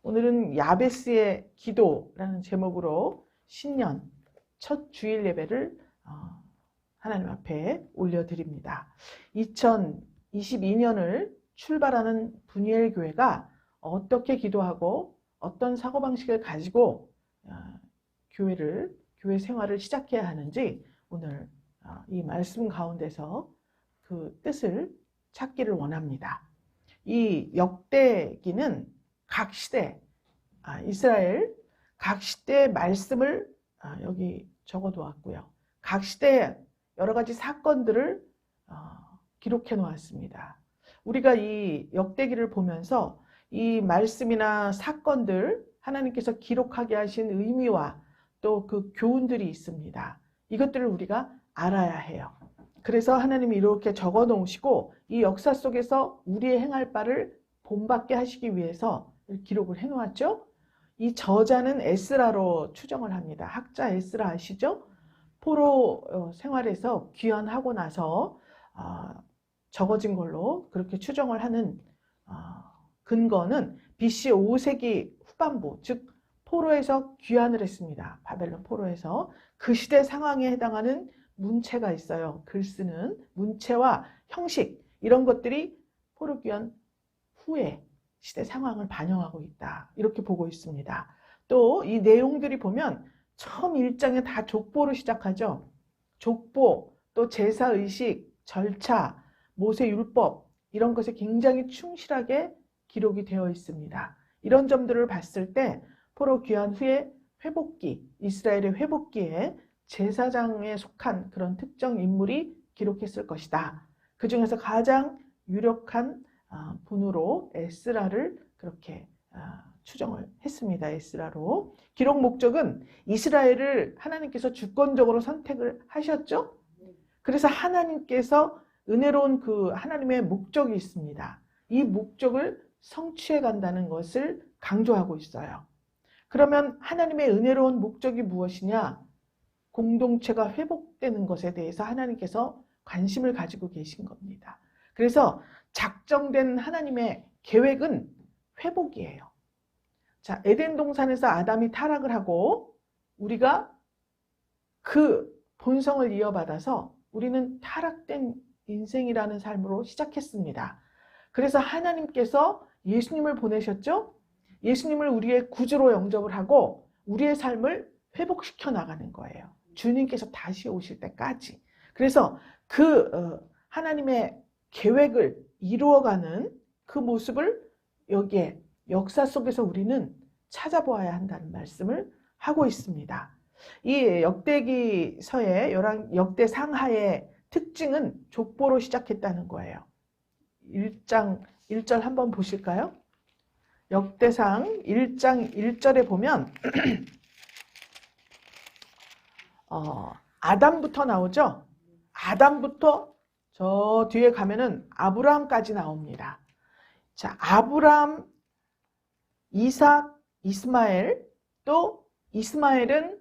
오늘은 야베스의 기도라는 제목으로 신년 첫 주일 예배를 하나님 앞에 올려드립니다. 2022년을 출발하는 분이엘 교회가 어떻게 기도하고 어떤 사고방식을 가지고 교회 생활을 시작해야 하는지 오늘 이 말씀 가운데서 그 뜻을 찾기를 원합니다. 이 역대기는 각 시대, 이스라엘 각 시대의 말씀을 여기 적어 놓았고요. 각 시대의 여러 가지 사건들을 기록해 놓았습니다. 우리가 이 역대기를 보면서 이 말씀이나 사건들, 하나님께서 기록하게 하신 의미와 또 그 교훈들이 있습니다. 이것들을 우리가 알아야 해요. 그래서 하나님이 이렇게 적어 놓으시고 이 역사 속에서 우리의 행할 바를 본받게 하시기 위해서 기록을 해 놓았죠. 이 저자는 에스라로 추정을 합니다. 학자 에스라 아시죠? 포로 생활에서 귀환하고 나서 적어진 걸로 그렇게 추정을 하는 근거는 BC 5세기 후반부, 즉 포로에서 귀환을 했습니다. 바벨론 포로에서. 그 시대 상황에 해당하는 문체가 있어요. 글 쓰는 문체와 형식, 이런 것들이 포로 귀환 후에 시대 상황을 반영하고 있다. 이렇게 보고 있습니다. 또 이 내용들이 보면 처음 1장에 다 족보로 시작하죠. 족보, 또 제사의식, 절차, 모세율법, 이런 것에 굉장히 충실하게 기록이 되어 있습니다. 이런 점들을 봤을 때 포로 귀환 후에 회복기, 이스라엘의 회복기에 제사장에 속한 그런 특정 인물이 기록했을 것이다. 그 중에서 가장 유력한 분으로 에스라를 그렇게 추정을 했습니다. 에스라로. 기록 목적은 이스라엘을 하나님께서 주권적으로 선택을 하셨죠. 그래서 하나님께서 은혜로운 그 하나님의 목적이 있습니다. 이 목적을 성취해 간다는 것을 강조하고 있어요. 그러면 하나님의 은혜로운 목적이 무엇이냐? 공동체가 회복되는 것에 대해서 하나님께서 관심을 가지고 계신 겁니다. 그래서 작정된 하나님의 계획은 회복이에요. 자, 에덴 동산에서 아담이 타락을 하고 우리가 그 본성을 이어받아서 우리는 타락된 인생이라는 삶으로 시작했습니다. 그래서 하나님께서 예수님을 보내셨죠? 예수님을 우리의 구주로 영접을 하고 우리의 삶을 회복시켜 나가는 거예요. 주님께서 다시 오실 때까지. 그래서 그 하나님의 계획을 이루어가는 그 모습을 여기에 역사 속에서 우리는 찾아보아야 한다는 말씀을 하고 있습니다. 이 역대기서의 역대상하의 특징은 족보로 시작했다는 거예요. 1장 1절 한번 보실까요? 역대상 1장 1절에 보면 아담부터 나오죠. 아담부터 저 뒤에 가면은 아브라함까지 나옵니다. 자, 아브라함, 이삭, 이스마엘, 또 이스마엘은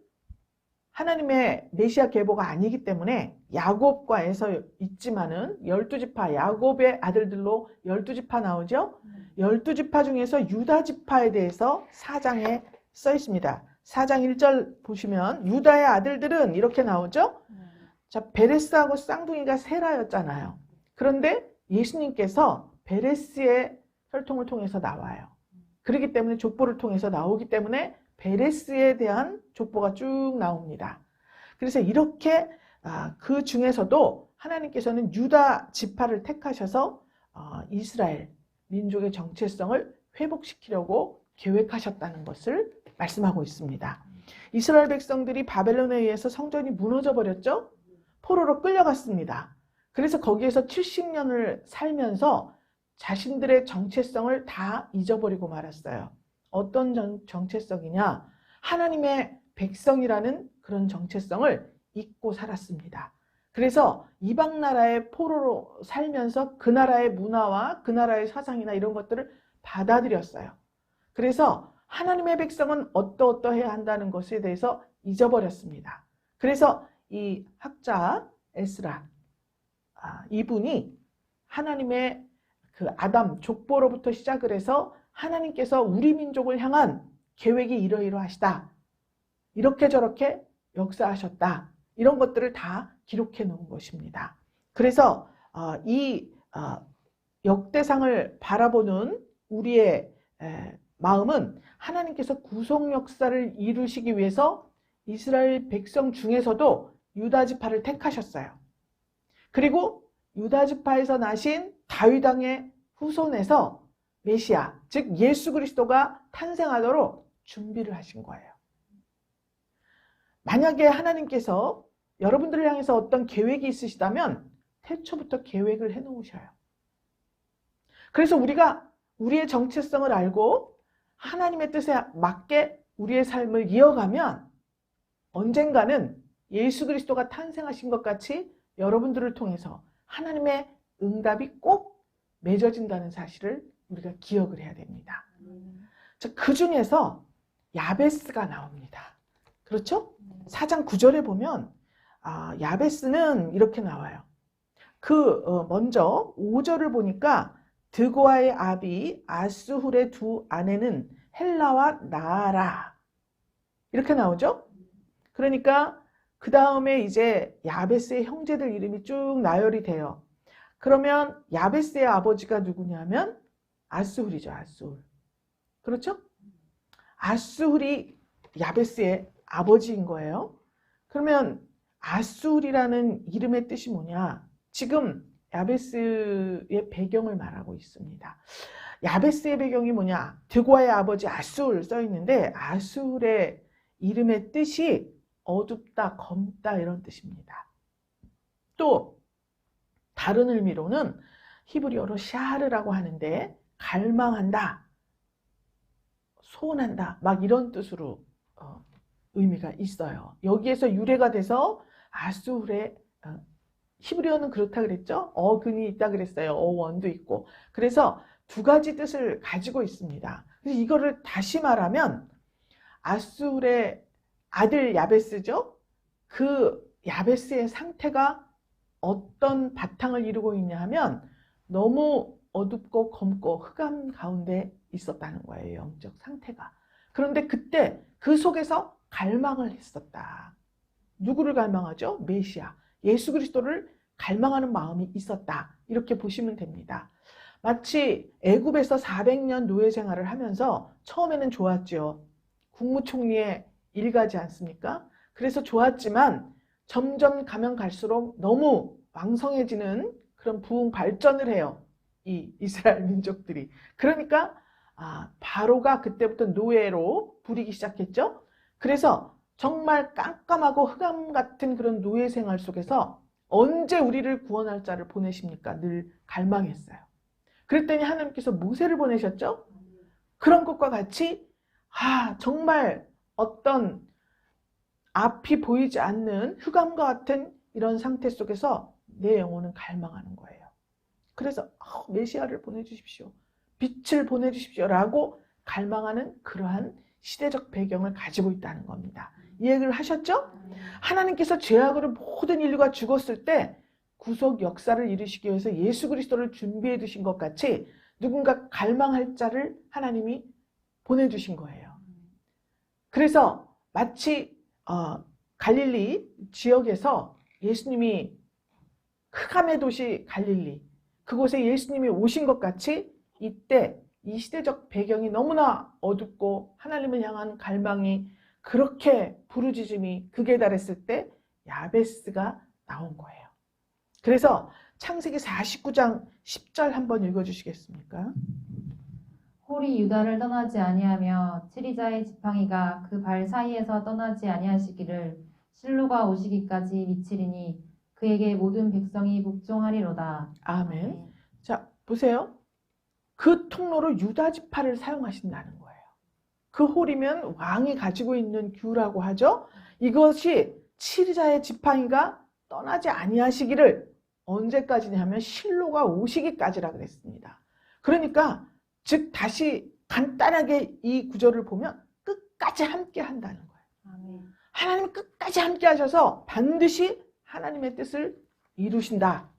하나님의 메시아 계보가 아니기 때문에 야곱과 에서 있지만은 12지파, 야곱의 아들들로 12지파 나오죠. 12지파 중에서 유다 지파에 대해서 4장에 써 있습니다. 4장 1절 보시면 유다의 아들들은 이렇게 나오죠. 자, 베레스하고 쌍둥이가 세라였잖아요. 그런데 예수님께서 베레스의 혈통을 통해서 나와요. 그렇기 때문에 족보를 통해서 나오기 때문에 베레스에 대한 족보가 쭉 나옵니다. 그래서 이렇게 그 중에서도 하나님께서는 유다 지파를 택하셔서 이스라엘 민족의 정체성을 회복시키려고 계획하셨다는 것을 말씀하고 있습니다. 이스라엘 백성들이 바벨론에 의해서 성전이 무너져 버렸죠. 포로로 끌려갔습니다. 그래서 거기에서 70년을 살면서 자신들의 정체성을 다 잊어버리고 말았어요. 어떤 정체성이냐? 하나님의 백성이라는 그런 정체성을 잊고 살았습니다. 그래서 이방 나라의 포로로 살면서 그 나라의 문화와 그 나라의 사상이나 이런 것들을 받아들였어요. 그래서 하나님의 백성은 어떠해야 한다는 것에 대해서 잊어버렸습니다. 그래서 이 학자 에스라 이분이 하나님의 그 아담 족보로부터 시작을 해서 하나님께서 우리 민족을 향한 계획이 이러이러하시다. 이렇게 저렇게 역사하셨다. 이런 것들을 다 기록해 놓은 것입니다. 그래서 이 역대상을 바라보는 우리의 마음은 하나님께서 구속 역사를 이루시기 위해서 이스라엘 백성 중에서도 유다 지파를 택하셨어요. 그리고 유다 지파에서 나신 다윗 왕의 후손에서 메시아, 즉 예수 그리스도가 탄생하도록 준비를 하신 거예요. 만약에 하나님께서 여러분들을 향해서 어떤 계획이 있으시다면 태초부터 계획을 해놓으셔요. 그래서 우리가 우리의 정체성을 알고 하나님의 뜻에 맞게 우리의 삶을 이어가면 언젠가는 예수 그리스도가 탄생하신 것 같이 여러분들을 통해서 하나님의 응답이 꼭 맺어진다는 사실을 우리가 기억을 해야 됩니다. 그 중에서 야베스가 나옵니다. 그렇죠? 4장 9절에 보면 야베스는 이렇게 나와요. 먼저 5절을 보니까 드고아의 아비 아스훌의 두 아내는 헬라와 나아라 이렇게 나오죠? 그러니까 그 다음에 이제 야베스의 형제들 이름이 쭉 나열이 돼요. 그러면 야베스의 아버지가 누구냐면 아스훌이죠. 아스훌. 그렇죠? 아스훌이 야베스의 아버지인 거예요. 그러면 아스훌이라는 이름의 뜻이 뭐냐? 지금 야베스의 배경을 말하고 있습니다. 야베스의 배경이 뭐냐? 드고아의 아버지 아스훌 써 있는데 아스훌의 이름의 뜻이 어둡다, 검다 이런 뜻입니다. 또 다른 의미로는 히브리어로 샤르라고 하는데 갈망한다, 소원한다 막 이런 뜻으로 의미가 있어요. 여기에서 유래가 돼서 아스훌의 히브리어는 그렇다 그랬죠. 어근이 있다 그랬어요. 어원도 있고. 그래서 두 가지 뜻을 가지고 있습니다. 그래서 이거를 다시 말하면 아스훌의 아들 야베스죠. 그 야베스의 상태가 어떤 바탕을 이루고 있냐 하면 너무 어둡고 검고 흑암 가운데 있었다는 거예요. 영적 상태가. 그런데 그때 그 속에서 갈망을 했었다. 누구를 갈망하죠? 메시아. 예수 그리스도를 갈망하는 마음이 있었다. 이렇게 보시면 됩니다. 마치 애굽에서 400년 노예 생활을 하면서 처음에는 좋았죠. 국무총리의 일가지 않습니까? 그래서 좋았지만 점점 가면 갈수록 너무 왕성해지는 그런 부흥 발전을 해요. 이 이스라엘 민족들이. 그러니까 바로가 그때부터 노예로 부리기 시작했죠. 그래서 정말 깜깜하고 흑암 같은 그런 노예 생활 속에서 언제 우리를 구원할 자를 보내십니까? 늘 갈망했어요. 그랬더니 하나님께서 모세를 보내셨죠. 그런 것과 같이 정말 어떤 앞이 보이지 않는 흑암과 같은 이런 상태 속에서 내 영혼은 갈망하는 거예요. 그래서 메시아를 보내주십시오. 빛을 보내주십시오. 라고 갈망하는 그러한 시대적 배경을 가지고 있다는 겁니다. 이 얘기를 하셨죠? 하나님께서 죄악으로 모든 인류가 죽었을 때 구속 역사를 이루시기 위해서 예수 그리스도를 준비해 두신 것 같이 누군가 갈망할 자를 하나님이 보내주신 거예요. 그래서 마치 갈릴리 지역에서 예수님이 흑암의 도시 갈릴리 그곳에 예수님이 오신 것 같이 이때 이 시대적 배경이 너무나 어둡고 하나님을 향한 갈망이 그렇게 부르짖음이 극에 달했을 때 야베스가 나온 거예요. 그래서 창세기 49장 10절 한번 읽어주시겠습니까? 홀이 유다를 떠나지 아니하며 치리자의 지팡이가 그 발 사이에서 떠나지 아니하시기를 실로가 오시기까지 미치리니 그에게 모든 백성이 복종하리로다. 아멘. 자, 보세요. 그 통로로 유다 지파를 사용하신다는 거예요. 그 홀이면 왕이 가지고 있는 규라고 하죠. 이것이 치리자의 지팡이가 떠나지 아니하시기를 언제까지냐면 실로가 오시기까지라 그랬습니다. 그러니까 즉 다시 간단하게 이 구절을 보면 끝까지 함께 한다는 거예요. 아멘. 하나님 끝까지 함께 하셔서 반드시 하나님의 뜻을 이루신다.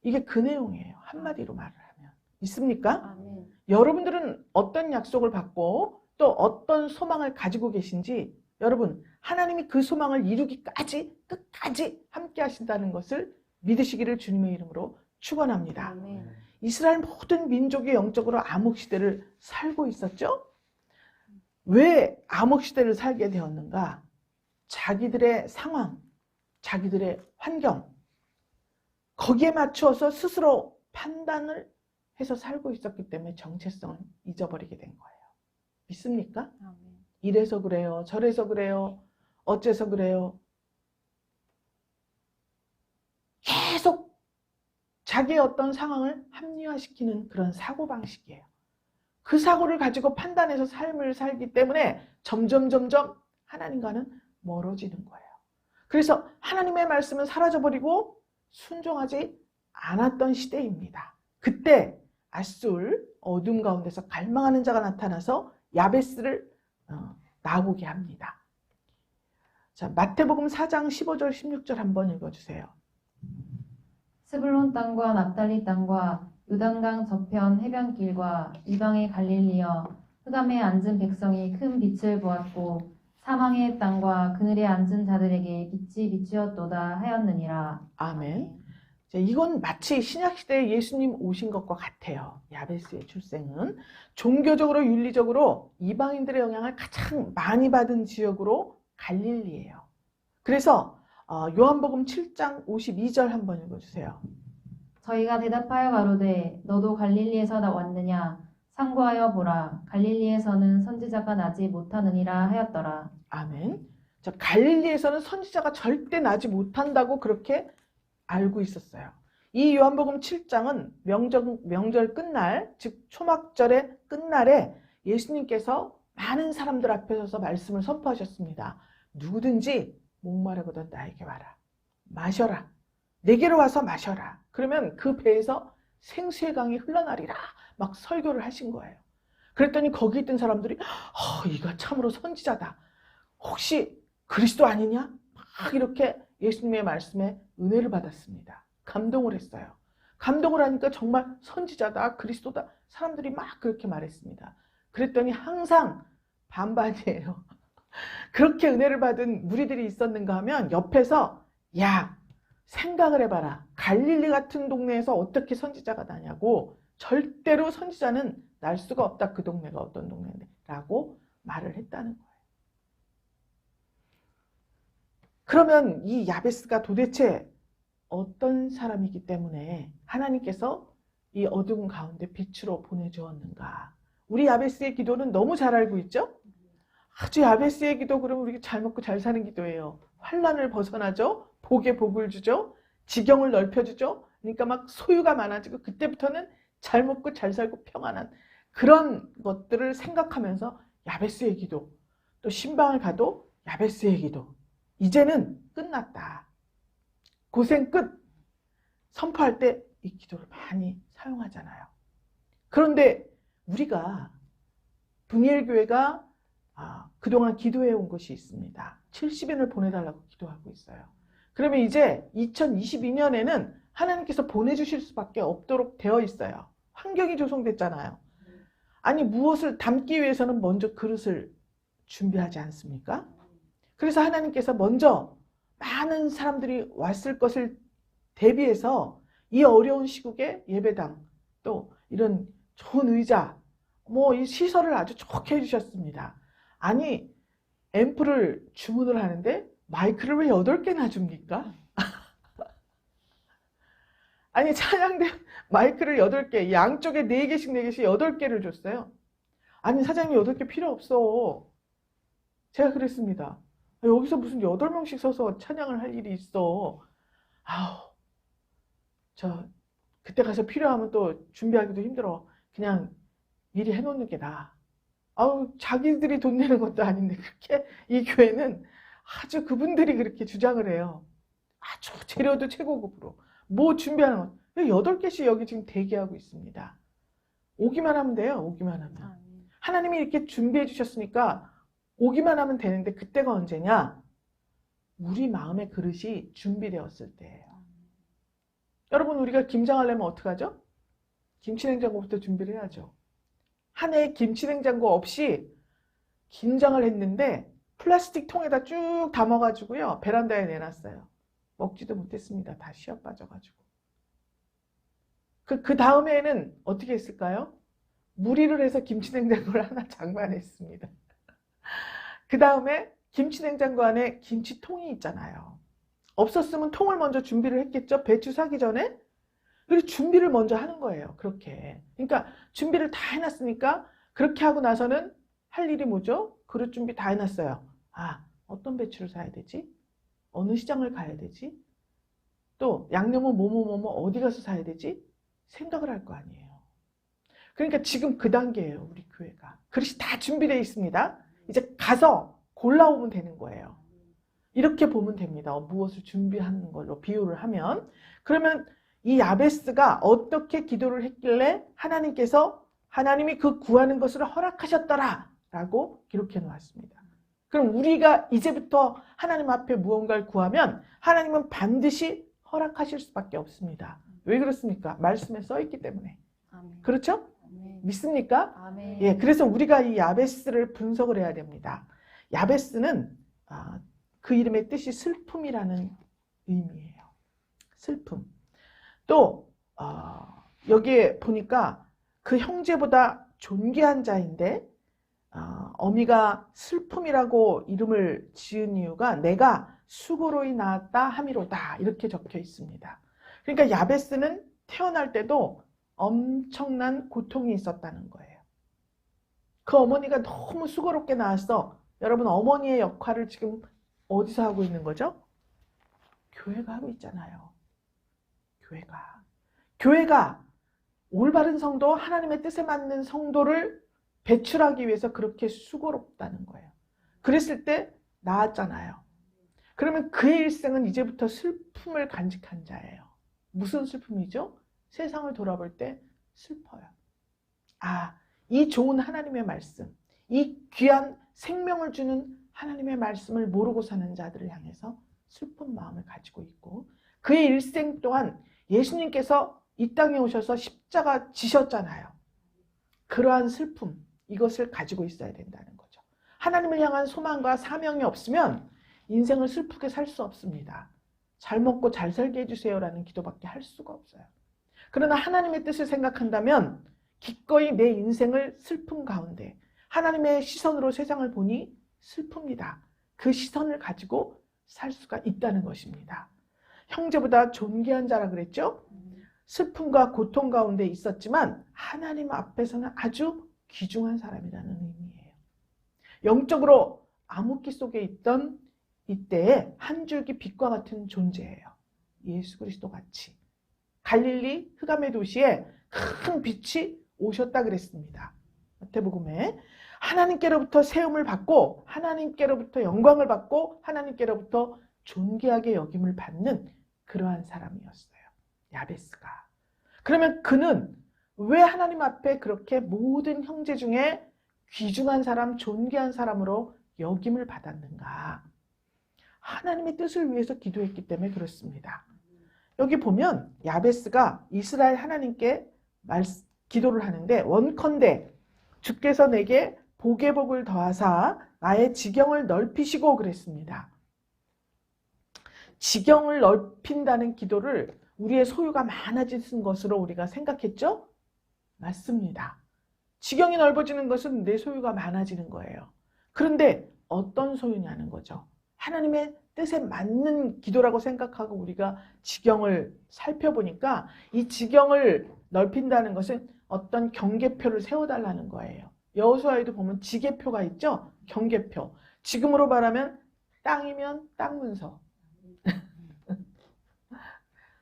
이게 그 내용이에요. 한마디로 말을 하면. 있습니까? 아멘. 여러분들은 어떤 약속을 받고 또 어떤 소망을 가지고 계신지 여러분 하나님이 그 소망을 이루기까지 끝까지 함께 하신다는 것을 믿으시기를 주님의 이름으로 축원합니다. 아멘. 이스라엘 모든 민족이 영적으로 암흑시대를 살고 있었죠? 왜 암흑시대를 살게 되었는가? 자기들의 상황, 자기들의 환경, 거기에 맞추어서 스스로 판단을 해서 살고 있었기 때문에 정체성을 잊어버리게 된 거예요. 믿습니까? 아멘. 이래서 그래요, 저래서 그래요, 어째서 그래요. 계속 자기의 어떤 상황을 합리화시키는 그런 사고방식이에요. 그 사고를 가지고 판단해서 삶을 살기 때문에 점점 하나님과는 멀어지는 거예요. 그래서 하나님의 말씀은 사라져버리고 순종하지 않았던 시대입니다. 그때 아술 어둠 가운데서 갈망하는 자가 나타나서 야베스를 나오게 합니다. 자, 마태복음 4장 15절 16절 한번 읽어주세요. 스불론 땅과 납달리 땅과 요단강 저편 해변길과 이방의 갈릴리여 흑암에 앉은 백성이 큰 빛을 보았고 사망의 땅과 그늘에 앉은 자들에게 빛이 비추었도다 하였느니라. 아멘. 자, 이건 마치 신약시대에 예수님 오신 것과 같아요. 야베스의 출생은 종교적으로 윤리적으로 이방인들의 영향을 가장 많이 받은 지역으로 갈릴리예요. 그래서 요한복음 7장 52절 한번 읽어주세요. 저희가 대답하여 가로되 너도 갈릴리에서 왔느냐 상고하여 보라 갈릴리에서는 선지자가 나지 못하느니라 하였더라. 아멘. 자, 갈릴리에서는 선지자가 절대 나지 못한다고 그렇게 알고 있었어요. 이 요한복음 7장은 명절 끝날, 즉 초막절의 끝날에 예수님께서 많은 사람들 앞에 서서 말씀을 선포하셨습니다. 누구든지 목마르거든 나에게 와라. 마셔라. 내게로 와서 마셔라. 그러면 그 배에서 생수의 강이 흘러나리라. 막 설교를 하신 거예요. 그랬더니 거기 있던 사람들이 이거 참으로 선지자다. 혹시 그리스도 아니냐? 막 이렇게 예수님의 말씀에 은혜를 받았습니다. 감동을 했어요. 감동을 하니까 정말 선지자다, 그리스도다. 사람들이 막 그렇게 말했습니다. 그랬더니 항상 반반이에요. 그렇게 은혜를 받은 무리들이 있었는가 하면 옆에서 야, 생각을 해봐라. 갈릴리 같은 동네에서 어떻게 선지자가 나냐고. 절대로 선지자는 날 수가 없다. 그 동네가 어떤 동네인데 라고 말을 했다는 거예요. 그러면 이 야베스가 도대체 어떤 사람이기 때문에 하나님께서 이 어두운 가운데 빛으로 보내주었는가. 우리 야베스의 기도는 너무 잘 알고 있죠? 아주 야베스의 기도 그러면 우리 잘 먹고 잘 사는 기도예요. 환난을 벗어나죠. 복에 복을 주죠. 지경을 넓혀주죠. 그러니까 막 소유가 많아지고 그때부터는 잘 먹고 잘 살고 평안한 그런 것들을 생각하면서 야베스의 기도, 또 신방을 가도 야베스의 기도. 이제는 끝났다. 고생 끝. 선포할 때 이 기도를 많이 사용하잖아요. 그런데 우리가 분이엘교회가 그동안 기도해 온 것이 있습니다. 70인을 보내달라고 기도하고 있어요. 그러면 이제 2022년에는 하나님께서 보내주실 수밖에 없도록 되어 있어요. 환경이 조성됐잖아요. 아니 무엇을 담기 위해서는 먼저 그릇을 준비하지 않습니까? 그래서 하나님께서 먼저 많은 사람들이 왔을 것을 대비해서 이 어려운 시국에 예배당 또 이런 좋은 의자 이 시설을 아주 좋게 해주셨습니다. 아니 앰프를 주문을 하는데 마이크를 왜 8개나 줍니까? 아니 찬양대 마이크를 8개 양쪽에 4개씩 8개를 줬어요. 아니 사장님 8개 필요 없어. 제가 그랬습니다. 여기서 무슨 8명씩 서서 찬양을 할 일이 있어. 그때 가서 필요하면 또 준비하기도 힘들어. 그냥 미리 해놓는 게 나아. 자기들이 돈 내는 것도 아닌데 그렇게 이 교회는 아주 그분들이 그렇게 주장을 해요. 아주 재료도 최고급으로. 뭐 준비하는 거. 8개씩 여기 지금 대기하고 있습니다. 오기만 하면 돼요. 오기만 하면. 하나님이 이렇게 준비해 주셨으니까 오기만 하면 되는데 그때가 언제냐? 우리 마음의 그릇이 준비되었을 때예요. 여러분 우리가 김장하려면 어떡하죠? 김치냉장고부터 준비를 해야죠. 한 해 김치냉장고 없이 김장을 했는데 플라스틱 통에다 쭉 담아가지고요. 베란다에 내놨어요. 먹지도 못했습니다. 다 쉬어 빠져가지고. 그 다음에는 어떻게 했을까요? 무리를 해서 김치냉장고를 하나 장만했습니다. 그 다음에 김치냉장고 안에 김치통이 있잖아요. 없었으면 통을 먼저 준비를 했겠죠. 배추 사기 전에. 그리고 준비를 먼저 하는 거예요. 그렇게. 그러니까 준비를 다 해놨으니까 그렇게 하고 나서는 할 일이 뭐죠? 그릇 준비 다 해놨어요. 아, 어떤 배추를 사야 되지? 어느 시장을 가야 되지? 또 양념은 뭐뭐 어디 가서 사야 되지? 생각을 할 거 아니에요. 그러니까 지금 그 단계예요. 우리 교회가. 그릇이 다 준비되어 있습니다. 이제 가서 골라오면 되는 거예요. 이렇게 보면 됩니다. 무엇을 준비하는 걸로 비유를 하면. 그러면 이 야베스가 어떻게 기도를 했길래 하나님이 그 구하는 것을 허락하셨더라 라고 기록해 놓았습니다. 그럼 우리가 이제부터 하나님 앞에 무언가를 구하면 하나님은 반드시 허락하실 수밖에 없습니다. 왜 그렇습니까? 말씀에 써 있기 때문에. 아멘. 그렇죠? 아멘. 믿습니까? 아멘. 예, 그래서 우리가 이 야베스를 분석을 해야 됩니다. 야베스는 그 이름의 뜻이 슬픔이라는 의미예요. 슬픔. 또 여기에 보니까 그 형제보다 존귀한 자인데 어미가 슬픔이라고 이름을 지은 이유가 내가 수고로이 낳았다 함이로다 이렇게 적혀 있습니다. 그러니까 야베스는 태어날 때도 엄청난 고통이 있었다는 거예요. 그 어머니가 너무 수고롭게 낳았어. 여러분 어머니의 역할을 지금 어디서 하고 있는 거죠? 교회가 하고 있잖아요. 교회가 올바른 성도, 하나님의 뜻에 맞는 성도를 배출하기 위해서 그렇게 수고롭다는 거예요. 그랬을 때 나았잖아요. 그러면 그의 일생은 이제부터 슬픔을 간직한 자예요. 무슨 슬픔이죠? 세상을 돌아볼 때 슬퍼요. 이 좋은 하나님의 말씀, 이 귀한 생명을 주는 하나님의 말씀을 모르고 사는 자들을 향해서 슬픈 마음을 가지고 있고 그의 일생 동안 예수님께서 이 땅에 오셔서 십자가 지셨잖아요. 그러한 슬픔, 이것을 가지고 있어야 된다는 거죠. 하나님을 향한 소망과 사명이 없으면 인생을 슬프게 살 수 없습니다. 잘 먹고 잘 살게 해주세요라는 기도밖에 할 수가 없어요. 그러나 하나님의 뜻을 생각한다면 기꺼이 내 인생을 슬픔 가운데 하나님의 시선으로 세상을 보니 슬픕니다. 그 시선을 가지고 살 수가 있다는 것입니다. 형제보다 존귀한 자라 그랬죠? 슬픔과 고통 가운데 있었지만 하나님 앞에서는 아주 귀중한 사람이라는 의미예요. 영적으로 암흑기 속에 있던 이때에 한 줄기 빛과 같은 존재예요. 예수 그리스도 같이. 갈릴리 흑암의 도시에 큰 빛이 오셨다 그랬습니다. 마태복음에 하나님께로부터 세움을 받고 하나님께로부터 영광을 받고 하나님께로부터 존귀하게 여김을 받는 그러한 사람이었어요. 야베스가. 그러면 그는 왜 하나님 앞에 그렇게 모든 형제 중에 귀중한 사람, 존귀한 사람으로 여김을 받았는가? 하나님의 뜻을 위해서 기도했기 때문에 그렇습니다. 여기 보면 야베스가 이스라엘 하나님께 기도를 하는데 원컨대 주께서 내게 복의 복을 더하사 나의 지경을 넓히시고 그랬습니다. 지경을 넓힌다는 기도를 우리의 소유가 많아지는 것으로 우리가 생각했죠? 맞습니다. 지경이 넓어지는 것은 내 소유가 많아지는 거예요. 그런데 어떤 소유냐는 거죠. 하나님의 뜻에 맞는 기도라고 생각하고 우리가 지경을 살펴보니까 이 지경을 넓힌다는 것은 어떤 경계표를 세워달라는 거예요. 여호수아에도 보면 지계표가 있죠? 경계표. 지금으로 말하면 땅이면 땅 문서.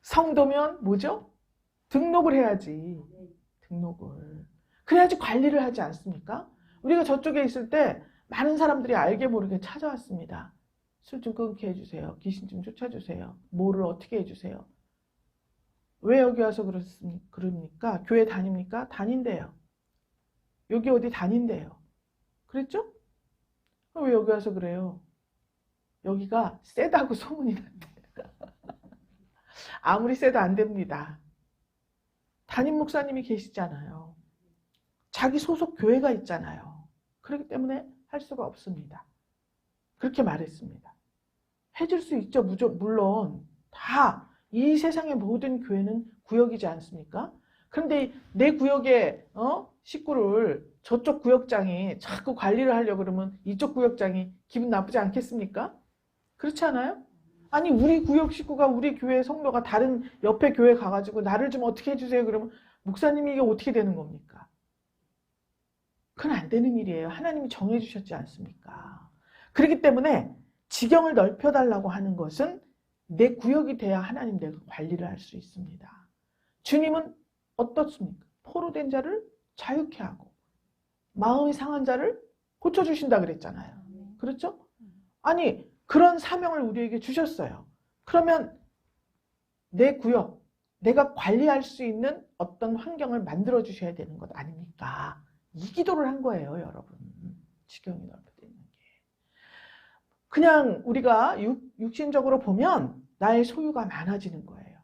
성도면 뭐죠? 등록을 해야지. 등록을. 그래야지 관리를 하지 않습니까? 우리가 저쪽에 있을 때 많은 사람들이 알게 모르게 찾아왔습니다. 술 좀 끊게 해주세요. 귀신 좀 쫓아주세요. 뭐를 어떻게 해주세요. 왜 여기 와서 그럽니까? 교회 다닙니까? 다닌대요. 여기 어디 다닌대요. 그랬죠? 왜 여기 와서 그래요? 여기가 세다고 소문이 났대요. 아무리 세도 안 됩니다. 담임 목사님이 계시잖아요. 자기 소속 교회가 있잖아요. 그렇기 때문에 할 수가 없습니다. 그렇게 말했습니다. 해줄 수 있죠. 물론 다 이 세상의 모든 교회는 구역이지 않습니까? 그런데 내 구역의 식구를 저쪽 구역장이 자꾸 관리를 하려고 그러면 이쪽 구역장이 기분 나쁘지 않겠습니까? 그렇지 않아요? 아니 우리 구역 식구가 우리 교회 성도가 다른 옆에 교회 가가지고 나를 좀 어떻게 해주세요 그러면 목사님이 이게 어떻게 되는 겁니까? 그건 안 되는 일이에요. 하나님이 정해주셨지 않습니까? 그렇기 때문에 지경을 넓혀달라고 하는 것은 내 구역이 돼야 하나님 내가 관리를 할 수 있습니다. 주님은 어떻습니까? 포로된 자를 자유케 하고 마음이 상한 자를 고쳐주신다 그랬잖아요. 그렇죠? 아니 그런 사명을 우리에게 주셨어요. 그러면 내 구역, 내가 관리할 수 있는 어떤 환경을 만들어 주셔야 되는 것 아닙니까? 이 기도를 한 거예요, 여러분. 지경이 넓혀져 있는 게. 그냥 우리가 육신적으로 보면 나의 소유가 많아지는 거예요.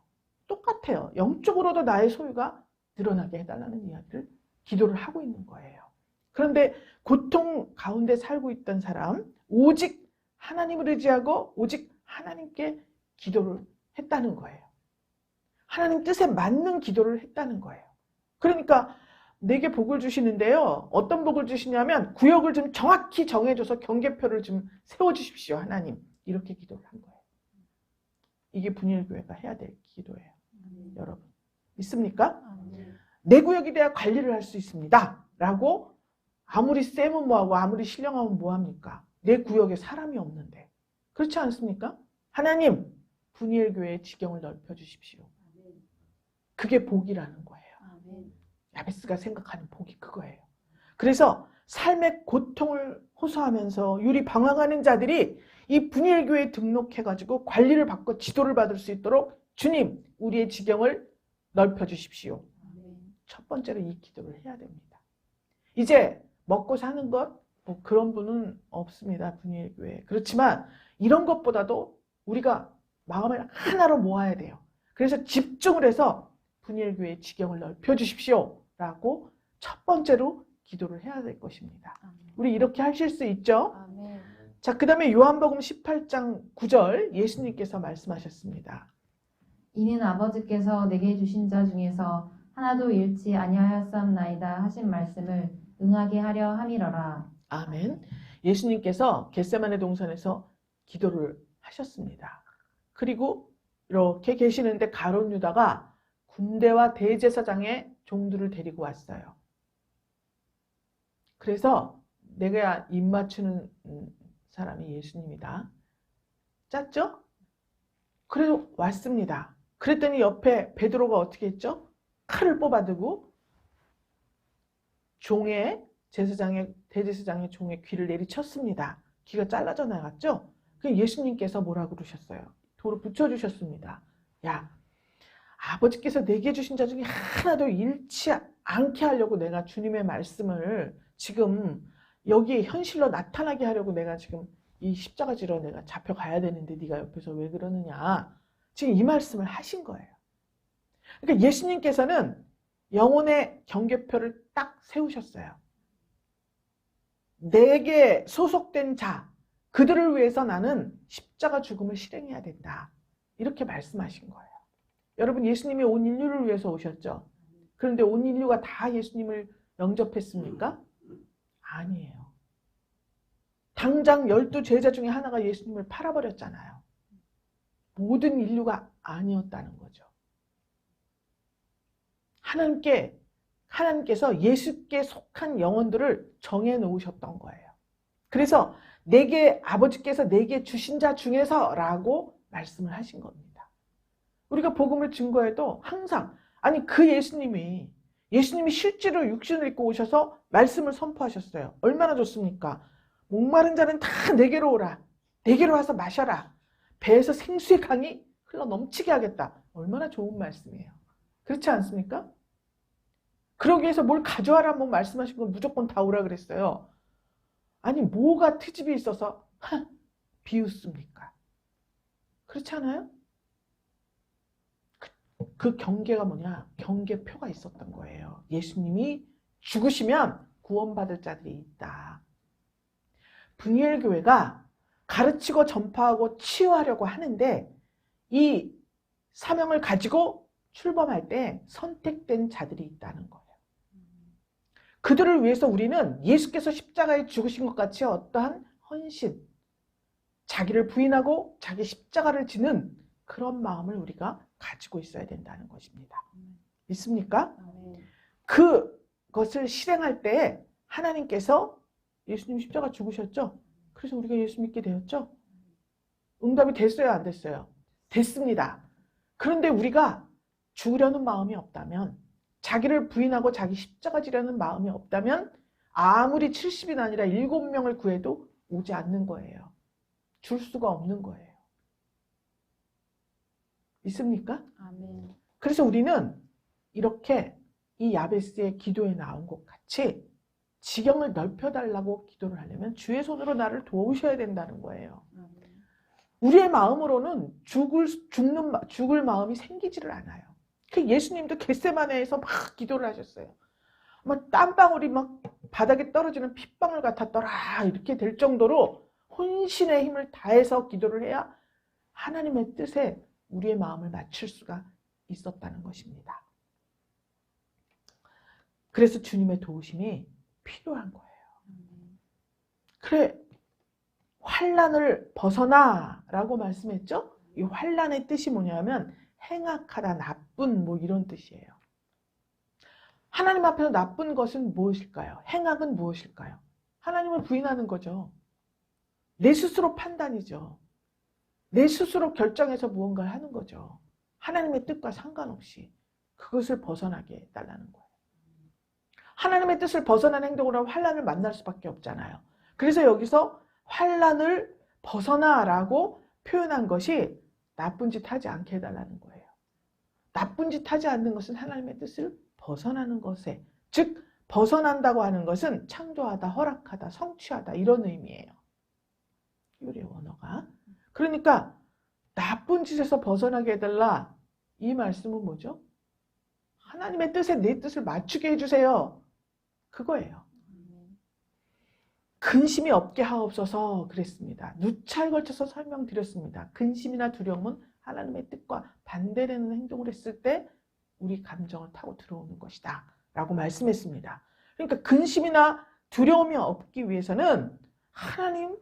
똑같아요. 영적으로도 나의 소유가 늘어나게 해달라는 이야기를 기도를 하고 있는 거예요. 그런데 고통 가운데 살고 있던 사람, 오직 하나님을 의지하고 오직 하나님께 기도를 했다는 거예요. 하나님 뜻에 맞는 기도를 했다는 거예요. 그러니까 내게 복을 주시는데요. 어떤 복을 주시냐면 구역을 좀 정확히 정해줘서 경계표를 좀 세워주십시오. 하나님. 이렇게 기도를 한 거예요. 이게 분일교회가 해야 될 기도예요. 여러분. 믿습니까? 내 구역이 돼야 관리를 할 수 있습니다. 라고 아무리 쎄면 뭐하고 아무리 신령하면 뭐합니까? 내 구역에 사람이 없는데. 그렇지 않습니까? 하나님, 분일교회의 지경을 넓혀주십시오. 그게 복이라는 거예요. 야베스가 생각하는 복이 그거예요. 그래서 삶의 고통을 호소하면서 유리 방황하는 자들이 이 분일교회에 등록해가지고 관리를 받고 지도를 받을 수 있도록 주님, 우리의 지경을 넓혀주십시오. 첫 번째로 이 기도를 해야 됩니다. 이제 먹고 사는 것, 뭐 그런 분은 없습니다. 분일교회. 그렇지만 이런 것보다도 우리가 마음을 하나로 모아야 돼요. 그래서 집중을 해서 분일교회의 지경을 넓혀주십시오. 라고 첫 번째로 기도를 해야 될 것입니다. 우리 이렇게 하실 수 있죠? 자, 그 다음에 요한복음 18장 9절 예수님께서 말씀하셨습니다. 이는 아버지께서 내게 주신 자 중에서 하나도 잃지 아니하였사옵나이다 하신 말씀을 응하게 하려 함이러라. 아멘. 예수님께서 겟세마네 동산에서 기도를 하셨습니다. 그리고 이렇게 계시는데 가룟 유다가 군대와 대제사장의 종들을 데리고 왔어요. 그래서 내가 입 맞추는 사람이 예수님이다. 짰죠? 그래서 왔습니다. 그랬더니 옆에 베드로가 어떻게 했죠? 칼을 뽑아두고 대제사장의 종의 귀를 내리쳤습니다. 귀가 잘라져 나갔죠? 그 예수님께서 뭐라 그러셨어요? 돌을 붙여주셨습니다. 야, 아버지께서 내게 주신 자 중에 하나도 잃지 않게 하려고 내가 주님의 말씀을 지금 여기에 현실로 나타나게 하려고 내가 지금 이 십자가지로 내가 잡혀가야 되는데 네가 옆에서 왜 그러느냐. 지금 이 말씀을 하신 거예요. 그러니까 예수님께서는 영혼의 경계표를 딱 세우셨어요. 내게 소속된 자, 그들을 위해서 나는 십자가 죽음을 실행해야 된다. 이렇게 말씀하신 거예요. 여러분, 예수님이 온 인류를 위해서 오셨죠? 그런데 온 인류가 다 예수님을 영접했습니까? 아니에요. 당장 12제자 중에 하나가 예수님을 팔아버렸잖아요. 모든 인류가 아니었다는 거죠. 하나님께서 예수께 속한 영혼들을 정해 놓으셨던 거예요. 그래서 아버지께서 내게 주신 자 중에서 라고 말씀을 하신 겁니다. 우리가 복음을 증거해도 항상 그 예수님이 실제로 육신을 입고 오셔서 말씀을 선포하셨어요. 얼마나 좋습니까? 목마른 자는 다 내게로 오라. 내게로 와서 마셔라. 배에서 생수의 강이 흘러 넘치게 하겠다. 얼마나 좋은 말씀이에요. 그렇지 않습니까? 그러기 위해서 뭘 가져와라 뭐 말씀하신 건 무조건 다 오라 그랬어요. 아니 뭐가 트집이 있어서 비웃습니까? 그렇지 않아요? 그 경계가 뭐냐? 경계표가 있었던 거예요. 예수님이 죽으시면 구원받을 자들이 있다. 분이엘 교회가 가르치고 전파하고 치유하려고 하는데 이 사명을 가지고 출범할 때 선택된 자들이 있다는 거예요. 그들을 위해서 우리는 예수께서 십자가에 죽으신 것 같이 어떠한 헌신, 자기를 부인하고 자기 십자가를 지는 그런 마음을 우리가 가지고 있어야 된다는 것입니다. 믿습니까? 그것을 실행할 때 하나님께서 예수님 십자가 죽으셨죠? 그래서 우리가 예수 믿게 되었죠? 응답이 됐어요? 안 됐어요? 됐습니다. 그런데 우리가 죽으려는 마음이 없다면, 자기를 부인하고 자기 십자가 지려는 마음이 없다면 아무리 70이 아니라 7명을 구해도 오지 않는 거예요. 줄 수가 없는 거예요. 믿습니까? 아멘. 그래서 우리는 이렇게 이 야베스의 기도에 나온 것 같이 지경을 넓혀달라고 기도를 하려면 주의 손으로 나를 도우셔야 된다는 거예요. 우리의 마음으로는 죽을 마음이 생기지를 않아요. 그 예수님도 겟세마네에서 막 기도를 하셨어요. 막 땀방울이 막 바닥에 떨어지는 핏방울 같았더라 이렇게 될 정도로 혼신의 힘을 다해서 기도를 해야 하나님의 뜻에 우리의 마음을 맞출 수가 있었다는 것입니다. 그래서 주님의 도우심이 필요한 거예요. 그래, 환난을 벗어나 라고 말씀했죠? 이 환난의 뜻이 뭐냐면 행악하다, 나쁜 뭐 이런 뜻이에요. 하나님 앞에서 나쁜 것은 무엇일까요? 행악은 무엇일까요? 하나님을 부인하는 거죠. 내 스스로 판단이죠. 내 스스로 결정해서 무언가를 하는 거죠. 하나님의 뜻과 상관없이 그것을 벗어나게 해달라는 거예요. 하나님의 뜻을 벗어난 행동으로 하면 환난을 만날 수밖에 없잖아요. 그래서 여기서 환난을 벗어나라고 표현한 것이 나쁜 짓 하지 않게 해달라는 거예요. 나쁜 짓 하지 않는 것은 하나님의 뜻을 벗어나는 것에, 즉 벗어난다고 하는 것은 창조하다, 허락하다, 성취하다 이런 의미예요. 히브리어 원어가. 그러니까 나쁜 짓에서 벗어나게 해달라. 이 말씀은 뭐죠? 하나님의 뜻에 내 뜻을 맞추게 해주세요. 그거예요. 근심이 없게 하옵소서 그랬습니다. 누차에 걸쳐서 설명드렸습니다. 근심이나 두려움은 하나님의 뜻과 반대되는 행동을 했을 때 우리 감정을 타고 들어오는 것이다 라고 말씀했습니다. 그러니까 근심이나 두려움이 없기 위해서는 하나님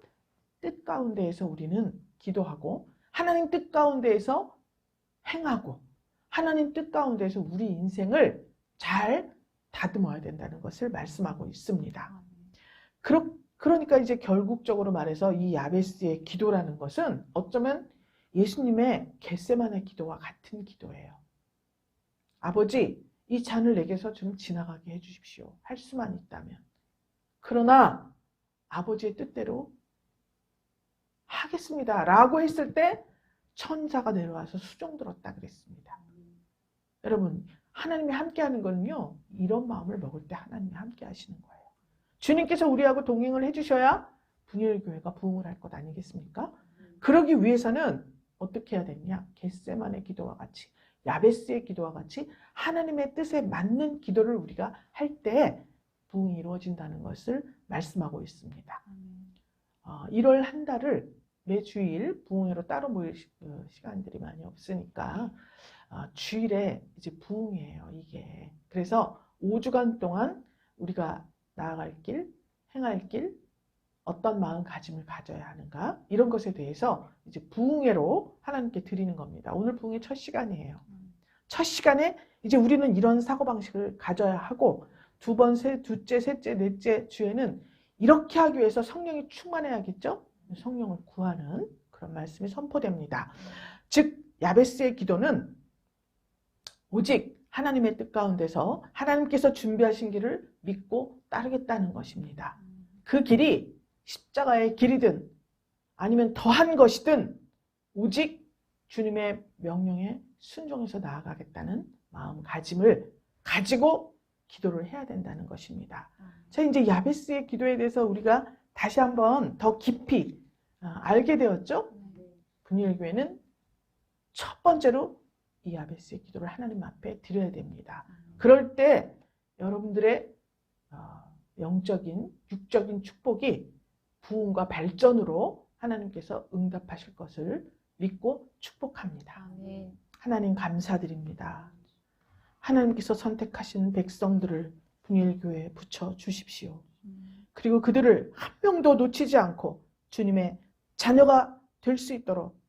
뜻 가운데에서 우리는 기도하고 하나님 뜻 가운데에서 행하고 하나님 뜻 가운데에서 우리 인생을 잘 다듬어야 된다는 것을 말씀하고 있습니다. 그러니까 이제 결국적으로 말해서 이 야베스의 기도라는 것은 어쩌면 예수님의 겟세마네 기도와 같은 기도예요. 아버지, 이 잔을 내게서 좀 지나가게 해주십시오. 할 수만 있다면. 그러나 아버지의 뜻대로 하겠습니다. 라고 했을 때 천사가 내려와서 수종 들었다 그랬습니다. 여러분, 하나님이 함께하는 거는요. 이런 마음을 먹을 때 하나님이 함께 하시는 거예요. 주님께서 우리하고 동행을 해주셔야 분이엘 교회가 부흥을 할 것 아니겠습니까? 그러기 위해서는 어떻게 해야 되느냐? 겟세마네 기도와 같이, 야베스의 기도와 같이 하나님의 뜻에 맞는 기도를 우리가 할 때 부흥이 이루어진다는 것을 말씀하고 있습니다. 1월 한 달을 매 주일 부흥회로 따로 모일 시간들이 많이 없으니까 주일에 이제 부흥회예요, 이게. 그래서 5주간 동안 우리가 나아갈 길, 행할 길, 어떤 마음가짐을 가져야 하는가 이런 것에 대해서 이제 부흥회로 하나님께 드리는 겁니다. 오늘 부흥회 첫 시간이에요. 첫 시간에 이제 우리는 이런 사고방식을 가져야 하고 둘째, 셋째, 넷째 주에는 이렇게 하기 위해서 성령이 충만해야겠죠? 성령을 구하는 그런 말씀이 선포됩니다. 즉 야베스의 기도는 오직 하나님의 뜻 가운데서 하나님께서 준비하신 길을 믿고 따르겠다는 것입니다. 그 길이 십자가의 길이든 아니면 더한 것이든 오직 주님의 명령에 순종해서 나아가겠다는 마음가짐을 가지고 기도를 해야 된다는 것입니다. 자, 이제 야베스의 기도에 대해서 우리가 다시 한번 더 깊이 알게 되었죠? 분이엘 교회는 첫 번째로 이 야베스의 기도를 하나님 앞에 드려야 됩니다. 그럴 때 여러분들의 영적인, 육적인 축복이 부흥과 발전으로 하나님께서 응답하실 것을 믿고 축복합니다. 아멘. 하나님 감사드립니다. 하나님께서 선택하신 백성들을 분일교회에 붙여 주십시오. 그리고 그들을 한 명도 놓치지 않고 주님의 자녀가 될 수 있도록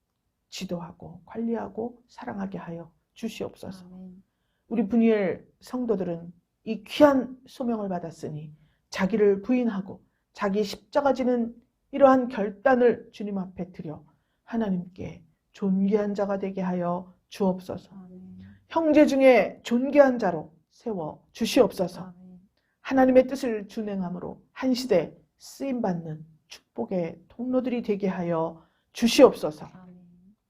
지도하고 관리하고 사랑하게 하여 주시옵소서. 아멘. 우리 분일 성도들은 이 귀한 소명을 받았으니 자기를 부인하고 자기 십자가 지는 이러한 결단을 주님 앞에 드려 하나님께 존귀한 자가 되게 하여 주옵소서. 아멘. 형제 중에 존귀한 자로 세워 주시옵소서. 아멘. 하나님의 뜻을 준행함으로 한 시대 쓰임받는 축복의 통로들이 되게 하여 주시옵소서. 아멘.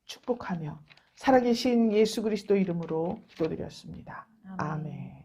축복하며 살아계신 예수 그리스도 이름으로 기도드렸습니다. 아멘.